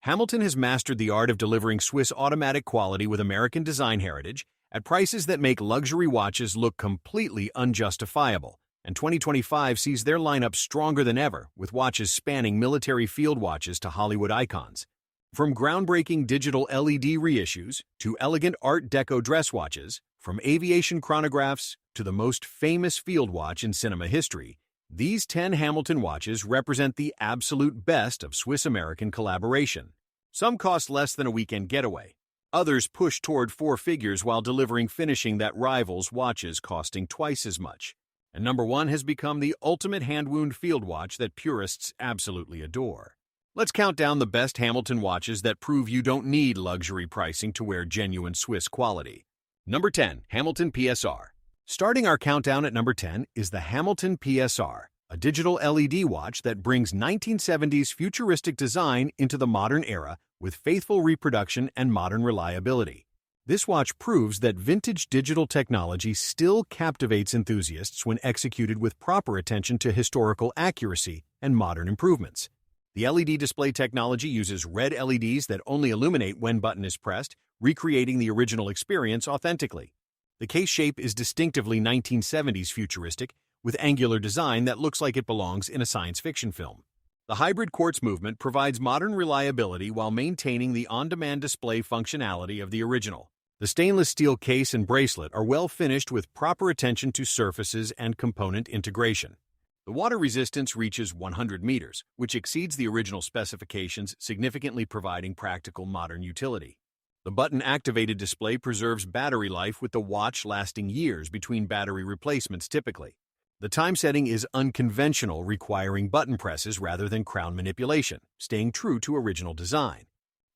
Hamilton has mastered the art of delivering Swiss automatic quality with American design heritage at prices that make luxury watches look completely unjustifiable, and 2025 sees their lineup stronger than ever, with watches spanning military field watches to Hollywood icons. From groundbreaking digital LED reissues to elegant Art Deco dress watches, from aviation chronographs to the most famous field watch in cinema history, these 10 Hamilton watches represent the absolute best of Swiss-American collaboration. Some cost less than a weekend getaway. Others push toward four figures while delivering finishing that rivals watches costing twice as much. And number one has become the ultimate hand-wound field watch that purists absolutely adore. Let's count down the best Hamilton watches that prove you don't need luxury pricing to wear genuine Swiss quality. Number 10. Hamilton PSR. Starting our countdown at number 10 is the Hamilton PSR, a digital LED watch that brings 1970s futuristic design into the modern era with faithful reproduction and modern reliability. This watch proves that vintage digital technology still captivates enthusiasts when executed with proper attention to historical accuracy and modern improvements. The LED display technology uses red LEDs that only illuminate when button is pressed, recreating the original experience authentically. The case shape is distinctively 1970s futuristic, with angular design that looks like it belongs in a science fiction film. The hybrid quartz movement provides modern reliability while maintaining the on-demand display functionality of the original. The stainless steel case and bracelet are well finished with proper attention to surfaces and component integration. The water resistance reaches 100 meters, which exceeds the original specifications, significantly providing practical modern utility. The button-activated display preserves battery life with the watch lasting years between battery replacements typically. The time setting is unconventional, requiring button presses rather than crown manipulation, staying true to original design.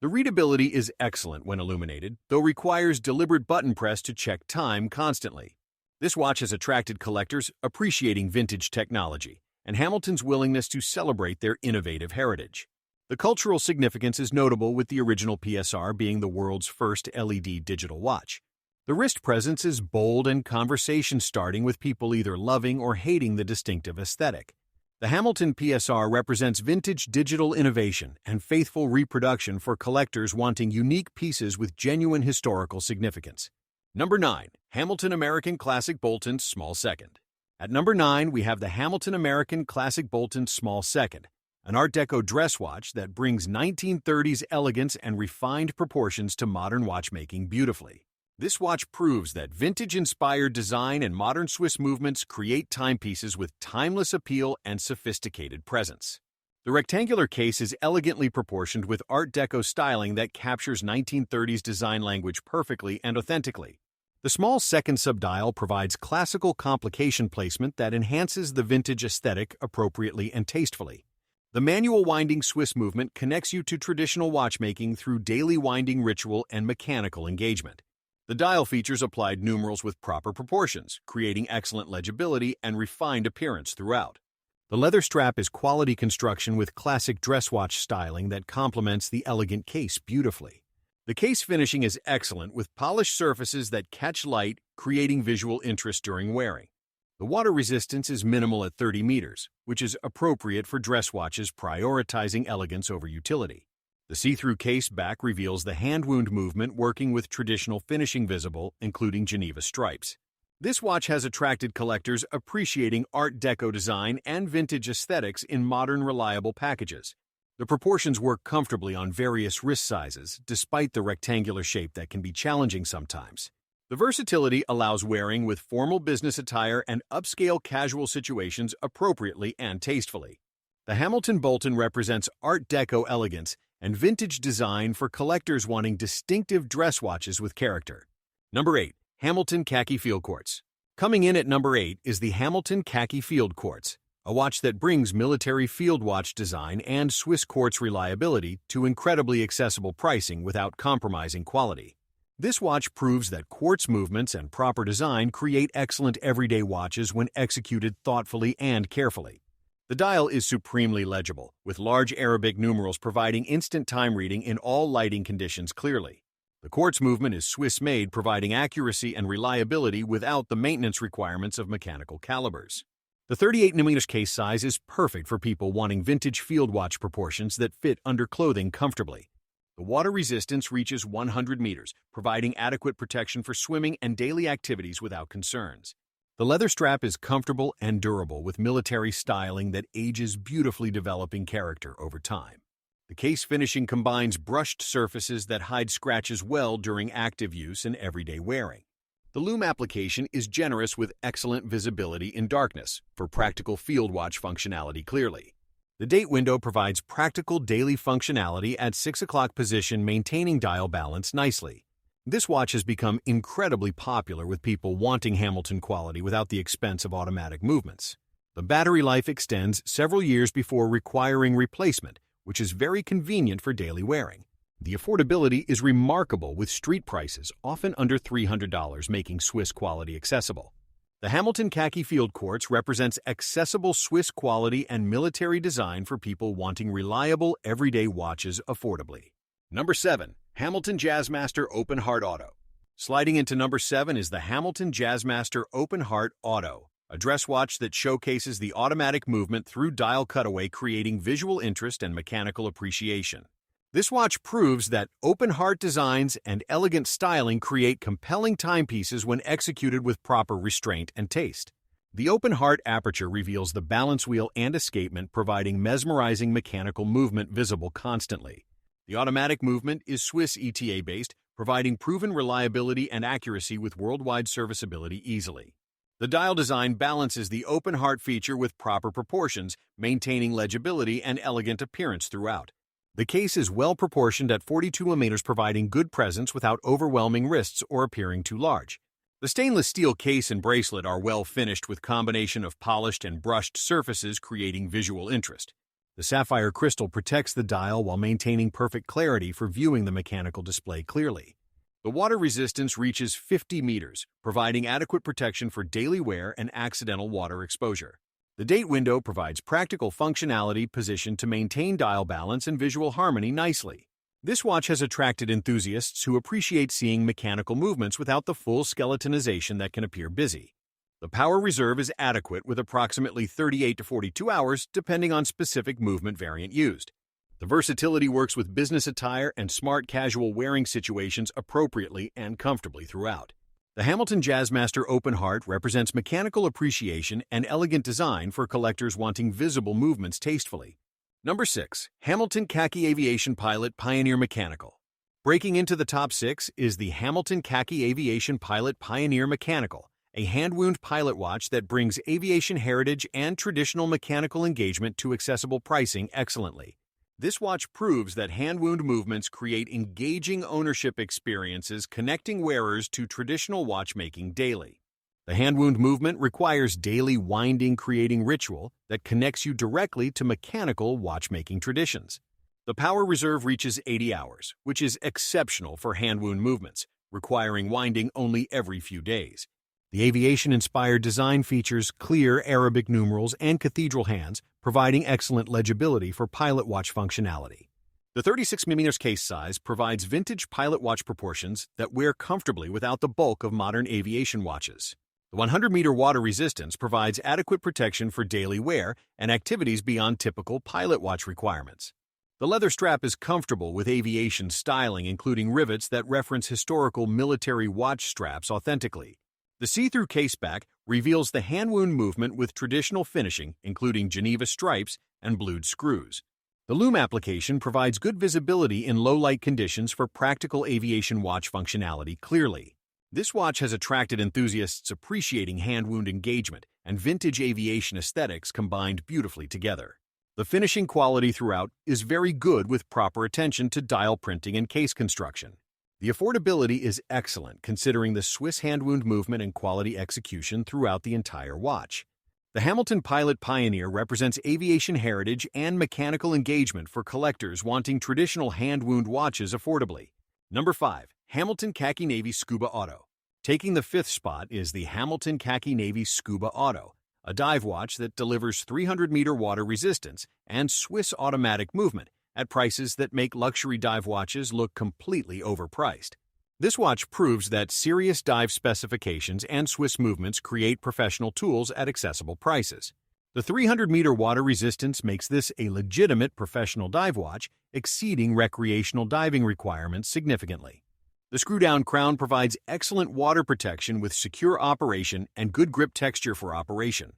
The readability is excellent when illuminated, though requires deliberate button press to check time constantly. This watch has attracted collectors appreciating vintage technology and Hamilton's willingness to celebrate their innovative heritage. The cultural significance is notable, with the original PSR being the world's first LED digital watch. The wrist presence is bold and conversation-starting, with people either loving or hating the distinctive aesthetic. The Hamilton PSR represents vintage digital innovation and faithful reproduction for collectors wanting unique pieces with genuine historical significance. Number 9. Hamilton American Classic Boulton Small Second. At number 9, we have the Hamilton American Classic Boulton Small Second, an Art Deco dress watch that brings 1930s elegance and refined proportions to modern watchmaking beautifully. This watch proves that vintage-inspired design and modern Swiss movements create timepieces with timeless appeal and sophisticated presence. The rectangular case is elegantly proportioned with Art Deco styling that captures 1930s design language perfectly and authentically. The small second subdial provides classical complication placement that enhances the vintage aesthetic appropriately and tastefully. The manual winding Swiss movement connects you to traditional watchmaking through daily winding ritual and mechanical engagement. The dial features applied numerals with proper proportions, creating excellent legibility and refined appearance throughout. The leather strap is quality construction with classic dress watch styling that complements the elegant case beautifully. The case finishing is excellent, with polished surfaces that catch light, creating visual interest during wearing. The water resistance is minimal at 30 meters, which is appropriate for dress watches prioritizing elegance over utility. The see-through case back reveals the hand-wound movement, working with traditional finishing visible, including Geneva stripes. This watch has attracted collectors appreciating Art Deco design and vintage aesthetics in modern, reliable packages. The proportions work comfortably on various wrist sizes, despite the rectangular shape that can be challenging sometimes. The versatility allows wearing with formal business attire and upscale casual situations appropriately and tastefully. The Hamilton Boulton represents Art Deco elegance and vintage design for collectors wanting distinctive dress watches with character. Number 8. Hamilton Khaki Field Quartz. Coming in at number 8 is the Hamilton Khaki Field Quartz, a watch that brings military field watch design and Swiss quartz reliability to incredibly accessible pricing without compromising quality. This watch proves that quartz movements and proper design create excellent everyday watches when executed thoughtfully and carefully. The dial is supremely legible, with large Arabic numerals providing instant time reading in all lighting conditions clearly. The quartz movement is Swiss-made, providing accuracy and reliability without the maintenance requirements of mechanical calibers. The 38mm case size is perfect for people wanting vintage field watch proportions that fit under clothing comfortably. The water resistance reaches 100 meters, providing adequate protection for swimming and daily activities without concerns. The leather strap is comfortable and durable with military styling that ages beautifully, developing character over time. The case finishing combines brushed surfaces that hide scratches well during active use and everyday wearing. The loom application is generous with excellent visibility in darkness for practical field watch functionality clearly. The date window provides practical daily functionality at 6 o'clock position, maintaining dial balance nicely. This watch has become incredibly popular with people wanting Hamilton quality without the expense of automatic movements. The battery life extends several years before requiring replacement, which is very convenient for daily wearing. The affordability is remarkable with street prices often under $300, making Swiss quality accessible. The Hamilton Khaki Field Quartz represents accessible Swiss quality and military design for people wanting reliable everyday watches affordably. Number 7. Hamilton Jazzmaster Open Heart Auto. Sliding into number 7 is the Hamilton Jazzmaster Open Heart Auto, a dress watch that showcases the automatic movement through dial cutaway, creating visual interest and mechanical appreciation. This watch proves that open heart designs and elegant styling create compelling timepieces when executed with proper restraint and taste. The open heart aperture reveals the balance wheel and escapement, providing mesmerizing mechanical movement visible constantly. The automatic movement is Swiss ETA-based, providing proven reliability and accuracy with worldwide serviceability easily. The dial design balances the open heart feature with proper proportions, maintaining legibility and elegant appearance throughout. The case is well proportioned at 42 mm, providing good presence without overwhelming wrists or appearing too large. The stainless steel case and bracelet are well finished with combination of polished and brushed surfaces, creating visual interest. The sapphire crystal protects the dial while maintaining perfect clarity for viewing the mechanical display clearly. The water resistance reaches 50 meters, providing adequate protection for daily wear and accidental water exposure. The date window provides practical functionality positioned to maintain dial balance and visual harmony nicely. This watch has attracted enthusiasts who appreciate seeing mechanical movements without the full skeletonization that can appear busy. The power reserve is adequate with approximately 38 to 42 hours, depending on specific movement variant used. The versatility works with business attire and smart casual wearing situations appropriately and comfortably throughout. The Hamilton Jazzmaster Open Heart represents mechanical appreciation and elegant design for collectors wanting visible movements tastefully. Number 6. Hamilton Khaki Aviation Pilot Pioneer Mechanical. Breaking into the top 6 is the Hamilton Khaki Aviation Pilot Pioneer Mechanical, a hand-wound pilot watch that brings aviation heritage and traditional mechanical engagement to accessible pricing excellently. This watch proves that hand-wound movements create engaging ownership experiences, connecting wearers to traditional watchmaking daily. The hand-wound movement requires daily winding, creating ritual that connects you directly to mechanical watchmaking traditions. The power reserve reaches 80 hours, which is exceptional for hand-wound movements, requiring winding only every few days. The aviation-inspired design features clear Arabic numerals and cathedral hands, providing excellent legibility for pilot watch functionality. The 36 mm case size provides vintage pilot watch proportions that wear comfortably without the bulk of modern aviation watches. The 100-meter water resistance provides adequate protection for daily wear and activities beyond typical pilot watch requirements. The leather strap is comfortable with aviation styling, including rivets that reference historical military watch straps authentically. The see-through caseback reveals the hand-wound movement with traditional finishing, including Geneva stripes and blued screws. The loom application provides good visibility in low-light conditions for practical aviation watch functionality clearly. This watch has attracted enthusiasts appreciating hand-wound engagement and vintage aviation aesthetics combined beautifully together. The finishing quality throughout is very good with proper attention to dial printing and case construction. The affordability is excellent considering the Swiss hand-wound movement and quality execution throughout the entire watch. The Hamilton Pilot Pioneer represents aviation heritage and mechanical engagement for collectors wanting traditional hand-wound watches affordably. Number 5. Hamilton Khaki Navy Scuba Auto. Taking the 5th spot is the Hamilton Khaki Navy Scuba Auto, a dive watch that delivers 300-meter water resistance and Swiss automatic movement at prices that make luxury dive watches look completely overpriced. This watch proves that serious dive specifications and Swiss movements create professional tools at accessible prices. The 300-meter water resistance makes this a legitimate professional dive watch, exceeding recreational diving requirements significantly. The screw-down crown provides excellent water protection with secure operation and good grip texture for operation.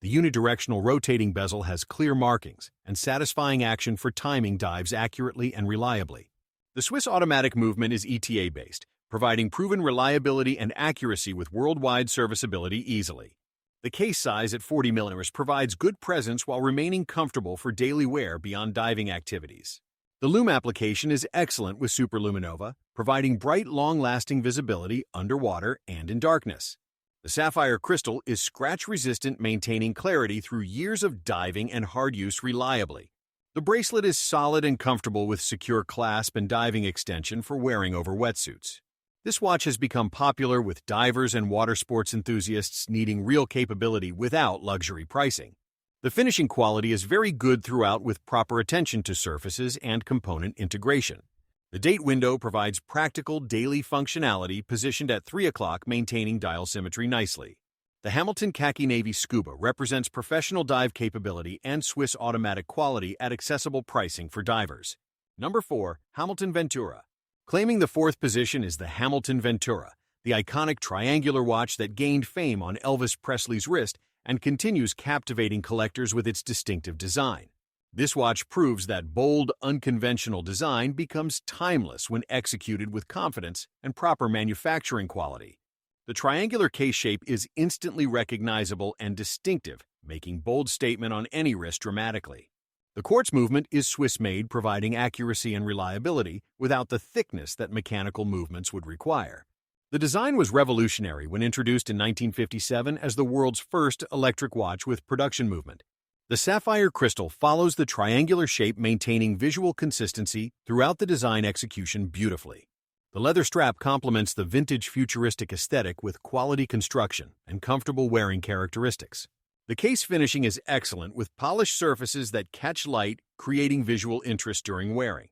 The unidirectional rotating bezel has clear markings and satisfying action for timing dives accurately and reliably. The Swiss automatic movement is ETA-based, providing proven reliability and accuracy with worldwide serviceability easily. The case size at 40 mm provides good presence while remaining comfortable for daily wear beyond diving activities. The lume application is excellent with Superluminova, providing bright, long-lasting visibility underwater and in darkness. The sapphire crystal is scratch-resistant, maintaining clarity through years of diving and hard use reliably. The bracelet is solid and comfortable with secure clasp and diving extension for wearing over wetsuits. This watch has become popular with divers and water sports enthusiasts needing real capability without luxury pricing. The finishing quality is very good throughout with proper attention to surfaces and component integration. The date window provides practical daily functionality positioned at 3 o'clock, maintaining dial symmetry nicely. The Hamilton Khaki Navy Scuba represents professional dive capability and Swiss automatic quality at accessible pricing for divers. Number 4. Hamilton Ventura. Claiming the 4th position is the Hamilton Ventura, the iconic triangular watch that gained fame on Elvis Presley's wrist and continues captivating collectors with its distinctive design. This watch proves that bold, unconventional design becomes timeless when executed with confidence and proper manufacturing quality. The triangular case shape is instantly recognizable and distinctive, making bold statement on any wrist dramatically. The quartz movement is Swiss-made, providing accuracy and reliability without the thickness that mechanical movements would require. The design was revolutionary when introduced in 1957 as the world's first electric watch with production movement. The sapphire crystal follows the triangular shape, maintaining visual consistency throughout the design execution beautifully. The leather strap complements the vintage futuristic aesthetic with quality construction and comfortable wearing characteristics. The case finishing is excellent with polished surfaces that catch light, creating visual interest during wearing.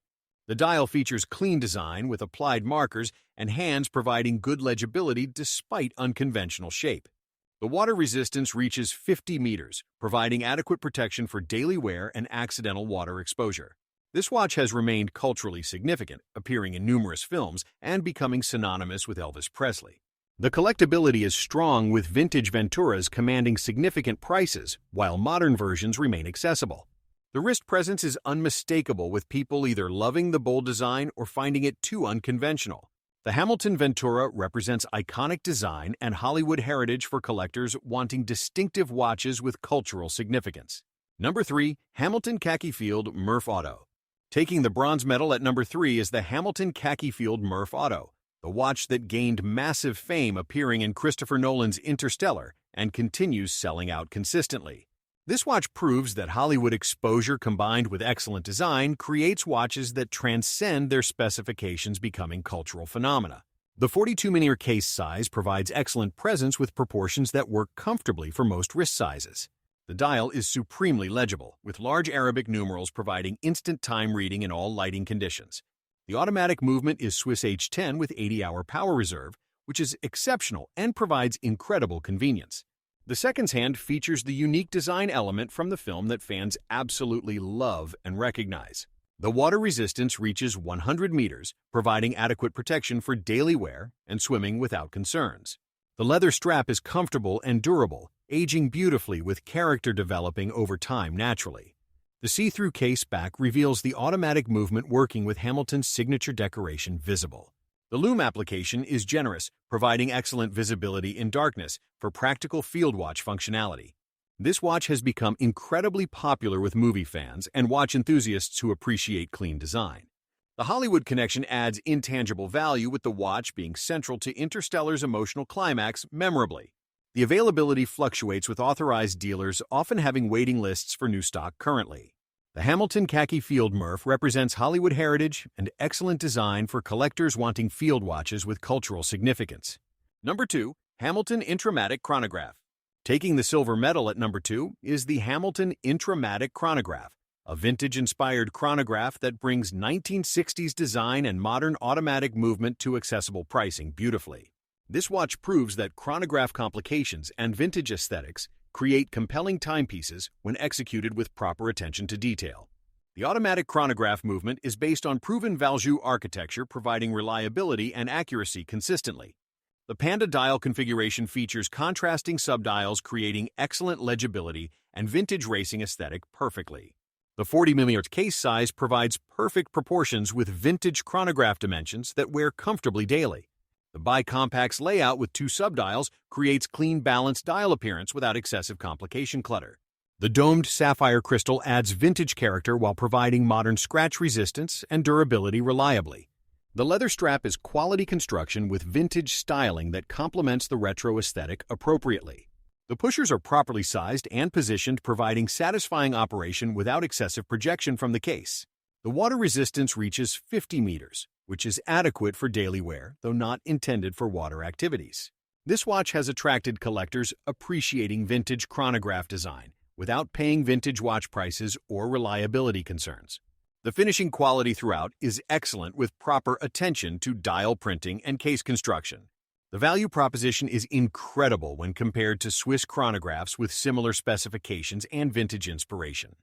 The dial features clean design with applied markers and hands providing good legibility despite unconventional shape. The water resistance reaches 50 meters, providing adequate protection for daily wear and accidental water exposure. This watch has remained culturally significant, appearing in numerous films and becoming synonymous with Elvis Presley. The collectability is strong, with vintage Venturas commanding significant prices, while modern versions remain accessible. The wrist presence is unmistakable, with people either loving the bold design or finding it too unconventional. The Hamilton Ventura represents iconic design and Hollywood heritage for collectors wanting distinctive watches with cultural significance. Number 3. Hamilton Khaki Field Murph Auto. Taking the bronze medal at number 3 is the Hamilton Khaki Field Murph Auto, the watch that gained massive fame appearing in Christopher Nolan's Interstellar and continues selling out consistently. This watch proves that Hollywood exposure combined with excellent design creates watches that transcend their specifications, becoming cultural phenomena. The 42mm case size provides excellent presence with proportions that work comfortably for most wrist sizes. The dial is supremely legible, with large Arabic numerals providing instant time reading in all lighting conditions. The automatic movement is Swiss H10 with 80-hour power reserve, which is exceptional and provides incredible convenience. The seconds hand features the unique design element from the film that fans absolutely love and recognize. The water resistance reaches 100 meters, providing adequate protection for daily wear and swimming without concerns. The leather strap is comfortable and durable, aging beautifully with character developing over time naturally. The see-through case back reveals the automatic movement working with Hamilton's signature decoration visible. The lume application is generous, providing excellent visibility in darkness for practical field watch functionality. This watch has become incredibly popular with movie fans and watch enthusiasts who appreciate clean design. The Hollywood connection adds intangible value, with the watch being central to Interstellar's emotional climax memorably. The availability fluctuates, with authorized dealers often having waiting lists for new stock currently. The Hamilton Khaki Field Murph represents Hollywood heritage and excellent design for collectors wanting field watches with cultural significance. Number 2. Hamilton Intra-Matic Chronograph. Taking the silver medal at number 2 is the Hamilton Intra-Matic Chronograph, a vintage-inspired chronograph that brings 1960s design and modern automatic movement to accessible pricing beautifully. This watch proves that chronograph complications and vintage aesthetics create compelling timepieces when executed with proper attention to detail. The automatic chronograph movement is based on proven Valjoux architecture, providing reliability and accuracy consistently. The Panda dial configuration features contrasting subdials, creating excellent legibility and vintage racing aesthetic perfectly. The 40mm case size provides perfect proportions with vintage chronograph dimensions that wear comfortably daily. The bicompact's layout with 2 subdials creates clean, balanced dial appearance without excessive complication clutter. The domed sapphire crystal adds vintage character while providing modern scratch resistance and durability reliably. The leather strap is quality construction with vintage styling that complements the retro aesthetic appropriately. The pushers are properly sized and positioned, providing satisfying operation without excessive projection from the case. The water resistance reaches 50 meters, which is adequate for daily wear, though not intended for water activities. This watch has attracted collectors appreciating vintage chronograph design without paying vintage watch prices or reliability concerns. The finishing quality throughout is excellent with proper attention to dial printing and case construction. The value proposition is incredible when compared to Swiss chronographs with similar specifications and vintage inspiration.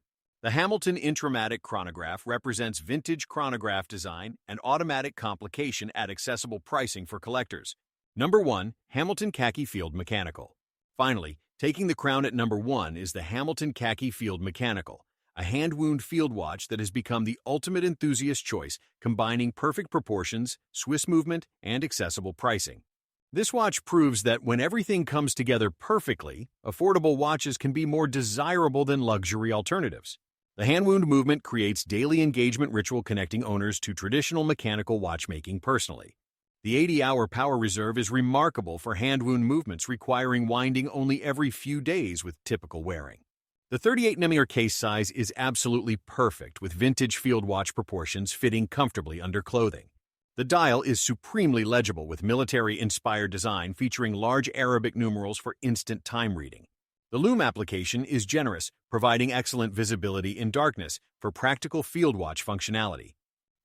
The Hamilton Intra-Matic Chronograph represents vintage chronograph design and automatic complication at accessible pricing for collectors. Number 1, Hamilton Khaki Field Mechanical. Finally, taking the crown at number 1 is the Hamilton Khaki Field Mechanical, a hand-wound field watch that has become the ultimate enthusiast choice, combining perfect proportions, Swiss movement, and accessible pricing. This watch proves that when everything comes together perfectly, affordable watches can be more desirable than luxury alternatives. The hand-wound movement creates daily engagement ritual, connecting owners to traditional mechanical watchmaking personally. The 80-hour power reserve is remarkable for hand-wound movements requiring winding only every few days with typical wearing. The 38mm case size is absolutely perfect, with vintage field watch proportions fitting comfortably under clothing. The dial is supremely legible with military-inspired design featuring large Arabic numerals for instant time reading. The lume application is generous, providing excellent visibility in darkness for practical field watch functionality.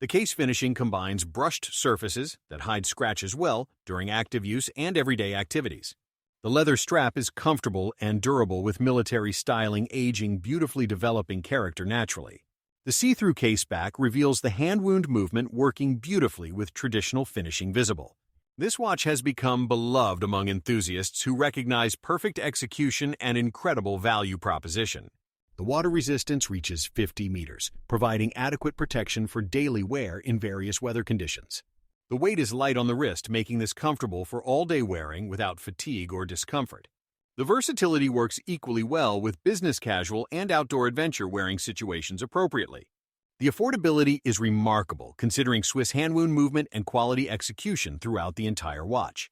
The case finishing combines brushed surfaces that hide scratches well during active use and everyday activities. The leather strap is comfortable and durable with military styling, aging beautifully, developing character naturally. The see-through case back reveals the hand-wound movement working beautifully with traditional finishing visible. This watch has become beloved among enthusiasts who recognize perfect execution and incredible value proposition. The water resistance reaches 50 meters, providing adequate protection for daily wear in various weather conditions. The weight is light on the wrist, making this comfortable for all-day wearing without fatigue or discomfort. The versatility works equally well with business casual and outdoor adventure wearing situations appropriately. The affordability is remarkable, considering Swiss hand-wound movement and quality execution throughout the entire watch.